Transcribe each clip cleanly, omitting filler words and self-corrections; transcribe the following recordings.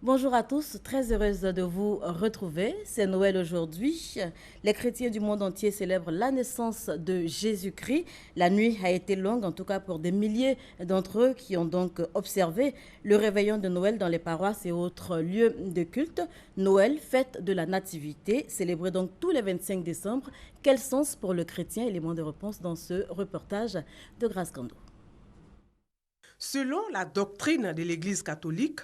Bonjour à tous, très heureuse de vous retrouver. C'est Noël aujourd'hui. Les chrétiens du monde entier célèbrent la naissance de Jésus-Christ. La nuit a été longue, en tout cas pour des milliers d'entre eux qui ont donc observé le réveillon de Noël dans les paroisses et autres lieux de culte. Noël, fête de la Nativité, célébrée donc tous les 25 décembre. Quel sens pour le chrétien? Élément de réponse dans ce reportage de Grâce Kando. Selon la doctrine de l'Église catholique,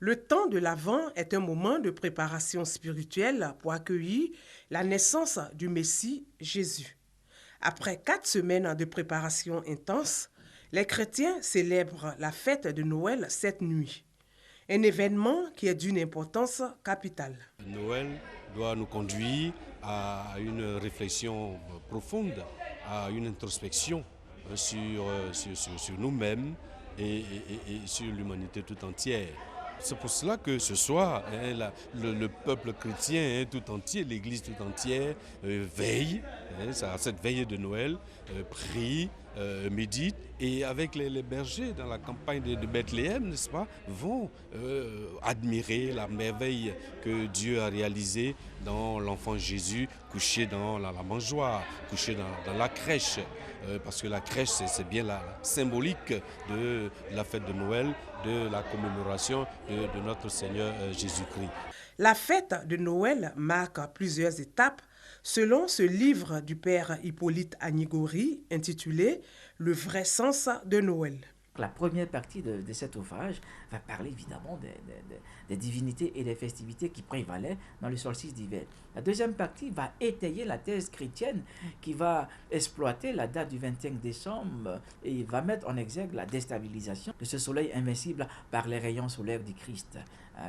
le temps de l'Avent est un moment de préparation spirituelle pour accueillir la naissance du Messie Jésus. Après 4 semaines de préparation intense, les chrétiens célèbrent la fête de Noël cette nuit, un événement qui est d'une importance capitale. Noël doit nous conduire à une réflexion profonde, à une introspection sur nous-mêmes et sur l'humanité tout entière. C'est pour cela que ce soir, le peuple chrétien tout entier, l'Église tout entière, veille à cette veille de Noël, prie, médite, et avec les bergers dans la campagne de Bethléem, n'est-ce pas, vont admirer la merveille que Dieu a réalisée dans l'enfant Jésus, couché dans la mangeoire, couché dans la crèche. Parce que la crèche, c'est bien la symbolique de la fête de Noël, de la commémoration de notre Seigneur Jésus-Christ. La fête de Noël marque plusieurs étapes selon ce livre du père Hippolyte Agnigori intitulé « Le vrai sens de Noël ». La première partie de cet ouvrage va parler évidemment des divinités et des festivités qui prévalaient dans le solstice d'hiver. La deuxième partie va étayer la thèse chrétienne qui va exploiter la date du 25 décembre et va mettre en exergue la déstabilisation de ce soleil invincible par les rayons solaires du Christ,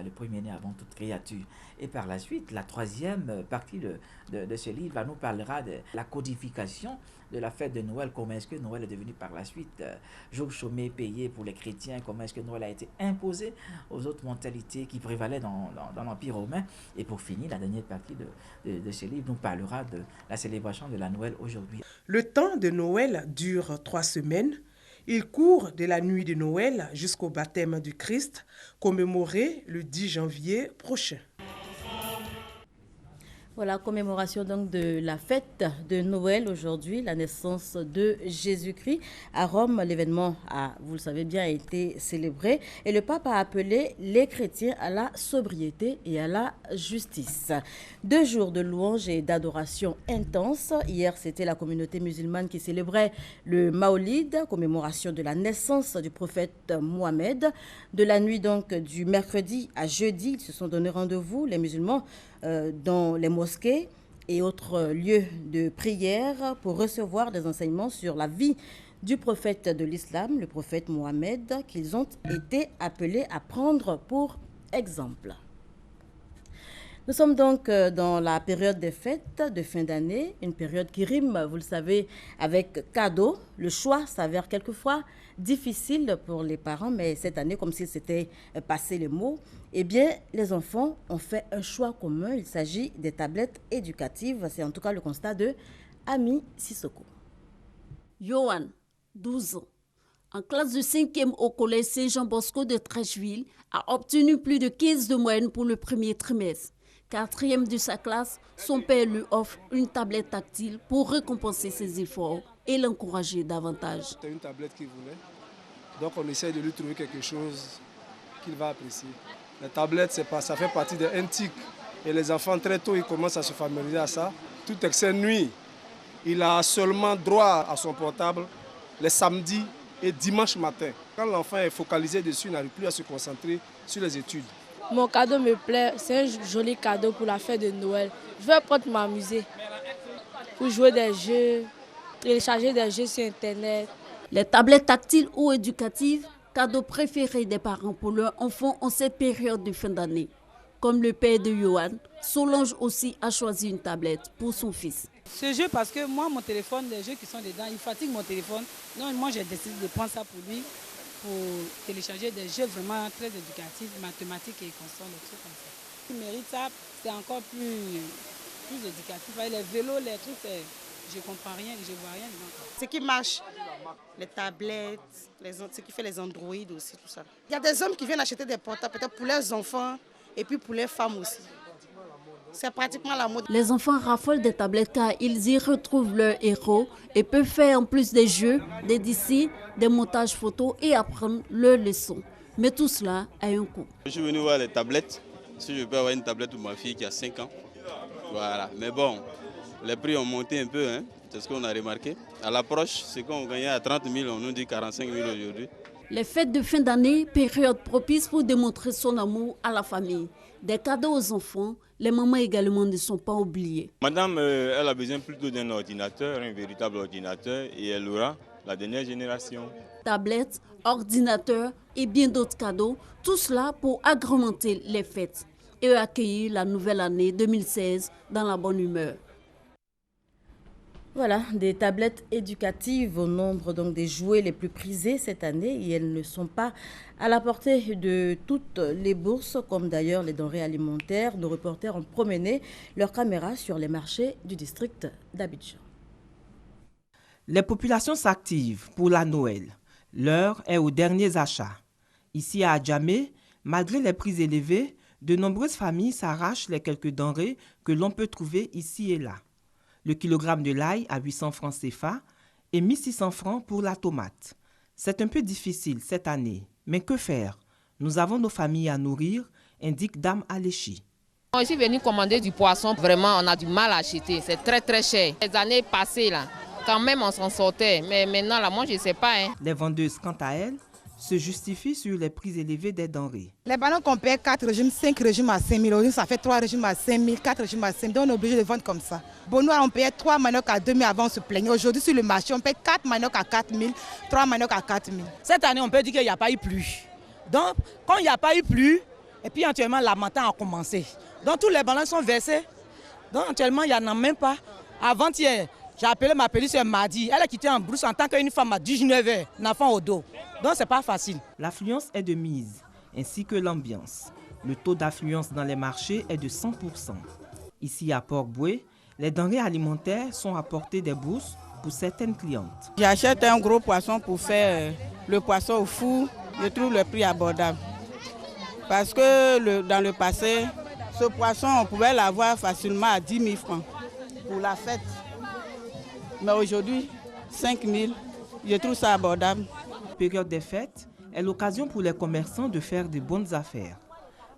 le premier-né avant toute créature. Et par la suite, la troisième partie de ce livre nous parlera de la codification de la fête de Noël, comment est-ce que Noël est devenu par la suite jour chômé payé pour les chrétiens, comment est-ce que Noël a été imposé aux autres mentalités qui prévalaient dans l'Empire romain. Et pour finir, la dernière partie de ce livre nous parlera de la célébration de la Noël aujourd'hui. Le temps de Noël dure 3 semaines. Il court de la nuit de Noël jusqu'au baptême du Christ, commémoré le 10 janvier prochain. Voilà, commémoration donc de la fête de Noël aujourd'hui, la naissance de Jésus-Christ. À Rome, l'événement a, vous le savez bien, été célébré et le pape a appelé les chrétiens à la sobriété et à la justice. 2 jours de louange et d'adoration intense. Hier, c'était la communauté musulmane qui célébrait le Maolid, commémoration de la naissance du prophète Mohammed. De la nuit donc du mercredi à jeudi, ils se sont donné rendez-vous, les musulmans, dans les mosquées et autres lieux de prière pour recevoir des enseignements sur la vie du prophète de l'islam, le prophète Mohammed, qu'ils ont été appelés à prendre pour exemple. Nous sommes donc dans la période des fêtes de fin d'année, une période qui rime, vous le savez, avec cadeau. Le choix s'avère quelquefois difficile pour les parents, mais cette année, comme s'il s'était passé le mot, eh bien, les enfants ont fait un choix commun. Il s'agit des tablettes éducatives. C'est en tout cas le constat de Ami Sissoko. Johan, 12 ans, en classe de 5e au collège Saint-Jean-Bosco de Trècheville, a obtenu plus de 15 de moyenne pour le premier trimestre. 4e de sa classe, son père lui offre une tablette tactile pour récompenser ses efforts et l'encourager davantage. C'était une tablette qu'il voulait, donc on essaie de lui trouver quelque chose qu'il va apprécier. La tablette, ça fait partie d'un tic et les enfants très tôt ils commencent à se familiariser à ça. Toute excès nuit, il a seulement droit à son portable les samedis et dimanche matin. Quand l'enfant est focalisé dessus, il n'arrive plus à se concentrer sur les études. Mon cadeau me plaît, c'est un joli cadeau pour la fête de Noël. Je vais prendre m'amuser, pour jouer des jeux, télécharger des jeux sur Internet. Les tablettes tactiles ou éducatives, cadeau préféré des parents pour leurs enfants en cette période de fin d'année. Comme le père de Johan, Solange aussi a choisi une tablette pour son fils. Ce jeu, parce que moi, mon téléphone, les jeux qui sont dedans, il fatigue mon téléphone. Donc moi, j'ai décidé de prendre ça pour lui, pour télécharger des jeux vraiment très éducatifs, mathématiques et constants, des trucs comme ça. Il mérite ça, c'est encore plus éducatif. Les vélos, les trucs, je ne comprends rien, je ne vois rien dedans. Ce qui marche, les tablettes, ce qui fait les Android aussi, tout ça. Il y a des hommes qui viennent acheter des portables peut-être pour leurs enfants, et puis pour les femmes aussi. C'est pratiquement la mode. Les enfants raffolent des tablettes car ils y retrouvent leurs héros et peuvent faire en plus des jeux, des dessins, des montages photos et apprendre leurs leçons. Mais tout cela a un coût. Je suis venu voir les tablettes, si je peux avoir une tablette pour ma fille qui a 5 ans. Voilà, mais bon, les prix ont monté un peu, hein. C'est ce qu'on a remarqué. À l'approche, ce qu'on gagnait à 30 000, on nous dit 45 000 aujourd'hui. Les fêtes de fin d'année, période propice pour démontrer son amour à la famille. Des cadeaux aux enfants, les mamans également ne sont pas oubliées. Madame, elle a besoin plutôt d'un ordinateur, un véritable ordinateur, et elle aura la dernière génération. Tablettes, ordinateurs et bien d'autres cadeaux, tout cela pour agrémenter les fêtes et accueillir la nouvelle année 2016 dans la bonne humeur. Voilà, des tablettes éducatives au nombre donc des jouets les plus prisés cette année et elles ne sont pas à la portée de toutes les bourses, comme d'ailleurs les denrées alimentaires. Nos reporters ont promené leurs caméras sur les marchés du district d'Abidjan. Les populations s'activent pour la Noël. L'heure est aux derniers achats. Ici à Adjamé, malgré les prix élevés, de nombreuses familles s'arrachent les quelques denrées que l'on peut trouver ici et là. Le kilogramme de l'ail à 800 francs CFA et 1600 francs pour la tomate. C'est un peu difficile cette année, mais que faire? Nous avons nos familles à nourrir, indique Dame Aléchi. Je suis venu commander du poisson, vraiment on a du mal à acheter, c'est très cher. Les années passées là, quand même on s'en sortait, mais maintenant là, moi je ne sais pas. Les vendeuses, quant à elles, se justifient sur les prix élevés des denrées. Les ballons qu'on paie 4 régimes, 5 régimes à 5 000 euros, ça fait 3 régimes à 5 000, 4 régimes à 5 000, donc on est obligé de vendre comme ça. Bonnois, on payait 3 maniocs à 2 000 avant, on se plaignait. Aujourd'hui sur le marché, on paye 4 maniocs à 4 000, 3 maniocs à 4 000. Cette année, on peut dire qu'il n'y a pas eu pluie. Donc, quand il n'y a pas eu pluie, et puis actuellement, la montagne a commencé. Donc, tous les ballons sont versés. Donc, actuellement, il n'y en a même pas. Avant-hier, j'ai appelé ma pelisse mardi. Elle a quitté en brousse en tant qu'une femme à 19 heures, un enfant au dos. Donc, ce n'est pas facile. L'affluence est de mise, ainsi que l'ambiance. Le taux d'affluence dans les marchés est de 100%. Ici à Port-Boué, les denrées alimentaires sont à portée des bourses pour certaines clientes. J'achète un gros poisson pour faire le poisson au four. Je trouve le prix abordable. Parce que dans le passé, ce poisson, on pouvait l'avoir facilement à 10 000 francs pour la fête. Mais aujourd'hui, 5 000, je trouve ça abordable. La période des fêtes est l'occasion pour les commerçants de faire de bonnes affaires.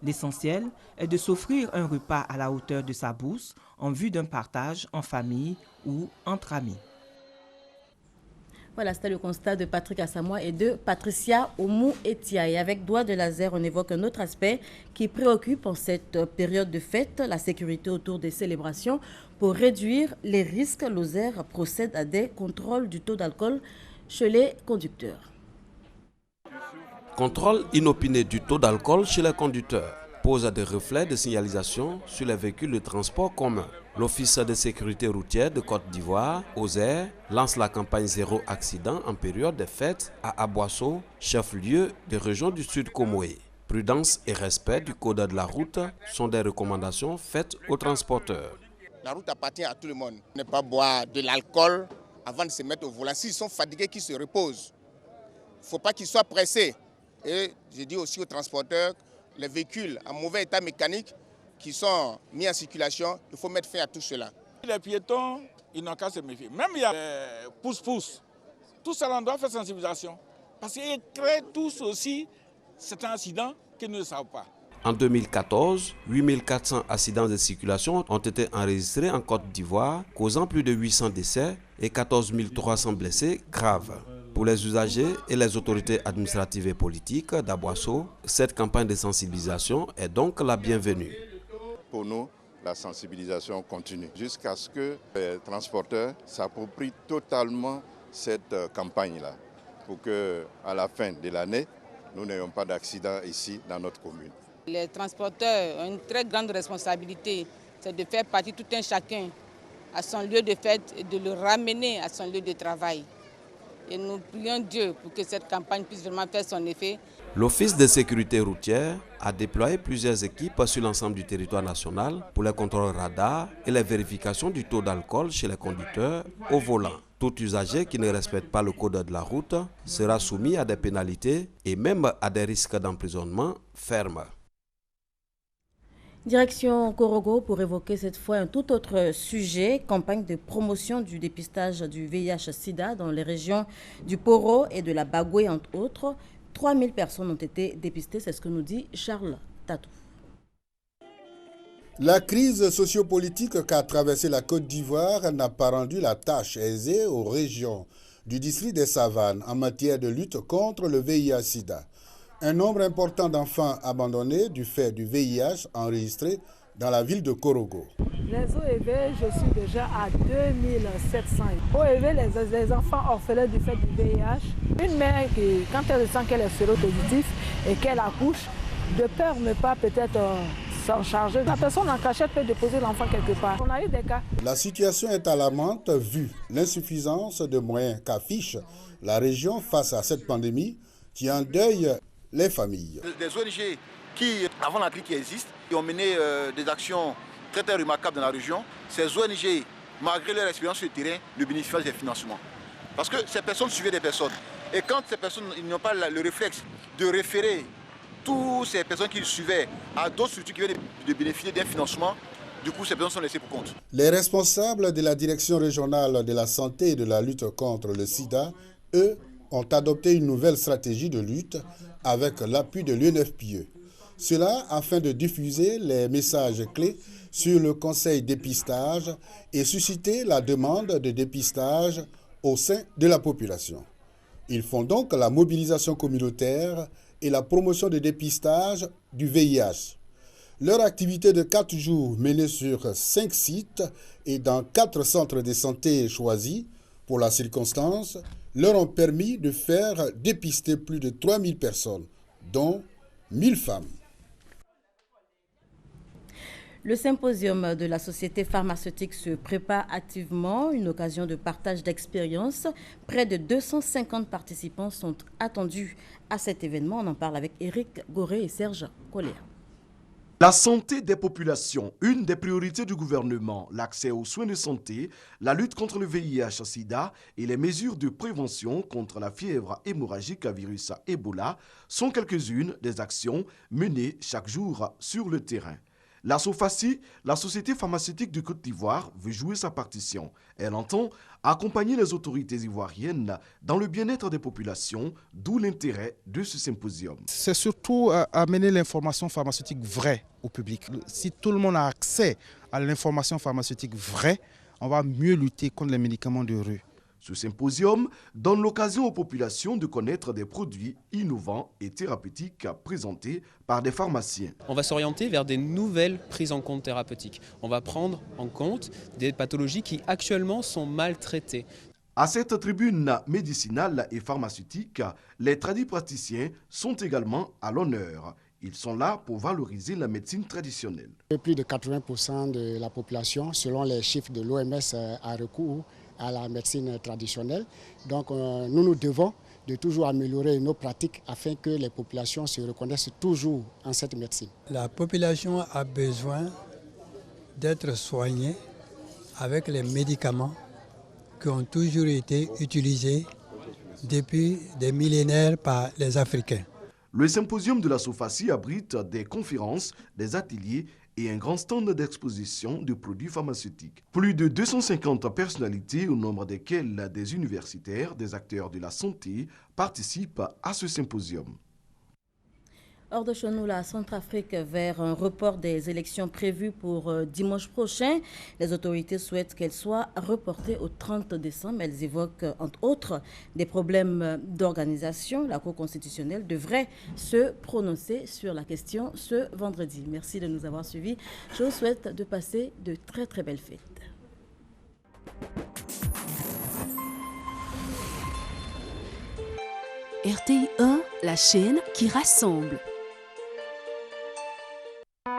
L'essentiel est de s'offrir un repas à la hauteur de sa bourse en vue d'un partage en famille ou entre amis. Voilà, c'était le constat de Patrick Assamoah et de Patricia Oumou-Etia. Et avec Doigt de Laser, on évoque un autre aspect qui préoccupe en cette période de fête, la sécurité autour des célébrations. Pour réduire les risques, l'OSER procède à des contrôles du taux d'alcool chez les conducteurs. Contrôle inopiné du taux d'alcool chez les conducteurs pose des reflets de signalisation sur les véhicules de transport commun. L'Office de sécurité routière de Côte d'Ivoire, OSER, lance la campagne Zéro accident en période des fêtes à Aboisseau, chef-lieu de région du Sud Comoé. Prudence et respect du code de la route sont des recommandations faites aux transporteurs. La route appartient à tout le monde. Ne pas boire de l'alcool avant de se mettre au volant. S'ils sont fatigués, qu'ils se reposent. Il ne faut pas qu'ils soient pressés. Et je dis aussi aux transporteurs, les véhicules en mauvais état mécanique qui sont mis en circulation, il faut mettre fin à tout cela. Les piétons, ils n'ont qu'à se méfier. Même il y a pouce-pouce. Tout cela, on doit faire sensibilisation. Parce qu'ils créent tous aussi certains incidents qu'ils ne savent pas. En 2014, 8400 accidents de circulation ont été enregistrés en Côte d'Ivoire, causant plus de 800 décès et 14 300 blessés graves. Pour les usagers et les autorités administratives et politiques d'Aboisseau, cette campagne de sensibilisation est donc la bienvenue. Pour nous, la sensibilisation continue jusqu'à ce que les transporteurs s'approprient totalement cette campagne-là pour qu'à la fin de l'année, nous n'ayons pas d'accident ici dans notre commune. Les transporteurs ont une très grande responsabilité, c'est de faire partie tout un chacun à son lieu de fête et de le ramener à son lieu de travail. Et nous prions Dieu pour que cette campagne puisse vraiment faire son effet. L'Office de sécurité routière a déployé plusieurs équipes sur l'ensemble du territoire national pour les contrôles radars et les vérifications du taux d'alcool chez les conducteurs au volant. Tout usager qui ne respecte pas le code de la route sera soumis à des pénalités et même à des risques d'emprisonnement fermes. Direction Korogo pour évoquer cette fois un tout autre sujet, campagne de promotion du dépistage du VIH-Sida dans les régions du Poro et de la Bagoué entre autres. 3000 personnes ont été dépistées, c'est ce que nous dit Charles Tatou. La crise sociopolitique qu'a traversé la Côte d'Ivoire n'a pas rendu la tâche aisée aux régions du district des Savanes en matière de lutte contre le VIH-Sida. Un nombre important d'enfants abandonnés du fait du VIH enregistré dans la ville de Korogo. Les OEV, je suis déjà à 2700. OEV, les enfants orphelins du fait du VIH. Une mère qui, quand elle sent qu'elle est séropositive et qu'elle accouche, de peur ne pas peut-être s'en charger, la personne en cachette peut déposer l'enfant quelque part. On a eu des cas. La situation est alarmante vu l'insuffisance de moyens qu'affiche la région face à cette pandémie qui endeuille les familles. Des ONG qui, avant la crise qui existe, ont mené des actions très très remarquables dans la région. Ces ONG, malgré leur expérience sur le terrain, ne bénéficient pas des financements. Parce que ces personnes suivaient des personnes. Et quand ces personnes n'ont pas le réflexe de référer toutes ces personnes qu'ils suivaient à d'autres structures qui viennent de bénéficier d'un financement, du coup ces personnes sont laissées pour compte. Les responsables de la direction régionale de la santé et de la lutte contre le sida, eux, ont adopté une nouvelle stratégie de lutte avec l'appui de l'UNFPE. Cela afin de diffuser les messages clés sur le conseil dépistage et susciter la demande de dépistage au sein de la population. Ils font donc la mobilisation communautaire et la promotion de dépistage du VIH. Leur activité de 4 jours menée sur 5 sites et dans 4 centres de santé choisis pour la circonstance leur ont permis de faire dépister plus de 3000 personnes, dont 1000 femmes. Le symposium de la société pharmaceutique se prépare activement, une occasion de partage d'expériences. Près de 250 participants sont attendus à cet événement. On en parle avec Éric Goré et Serge Collier. La santé des populations, une des priorités du gouvernement, l'accès aux soins de santé, la lutte contre le VIH-Sida et les mesures de prévention contre la fièvre hémorragique à virus Ebola sont quelques-unes des actions menées chaque jour sur le terrain. La SOFACI, la Société pharmaceutique de Côte d'Ivoire, veut jouer sa partition. Elle entend accompagner les autorités ivoiriennes dans le bien-être des populations, d'où l'intérêt de ce symposium. C'est surtout amener l'information pharmaceutique vraie au public. Si tout le monde a accès à l'information pharmaceutique vraie, on va mieux lutter contre les médicaments de rue. Ce symposium donne l'occasion aux populations de connaître des produits innovants et thérapeutiques présentés par des pharmaciens. On va s'orienter vers des nouvelles prises en compte thérapeutiques. On va prendre en compte des pathologies qui actuellement sont mal traitées. À cette tribune médicinale et pharmaceutique, les tradipraticiens sont également à l'honneur. Ils sont là pour valoriser la médecine traditionnelle. Plus de 80% de la population, selon les chiffres de l'OMS, a recours à la médecine traditionnelle. Donc nous devons de toujours améliorer nos pratiques afin que les populations se reconnaissent toujours en cette médecine. La population a besoin d'être soignée avec les médicaments qui ont toujours été utilisés depuis des millénaires par les Africains. Le symposium de la SOFACI abrite des conférences, des ateliers et un grand stand d'exposition de produits pharmaceutiques. Plus de 250 personnalités, au nombre desquelles des universitaires, des acteurs de la santé, participent à ce symposium. Hors de chez nous, la Centrafrique vers un report des élections prévues pour dimanche prochain. Les autorités souhaitent qu'elles soient reportées au 30 décembre. Elles évoquent, entre autres, des problèmes d'organisation. La Cour constitutionnelle devrait se prononcer sur la question ce vendredi. Merci de nous avoir suivis. Je vous souhaite de passer de très très belles fêtes. RTI 1, la chaîne qui rassemble.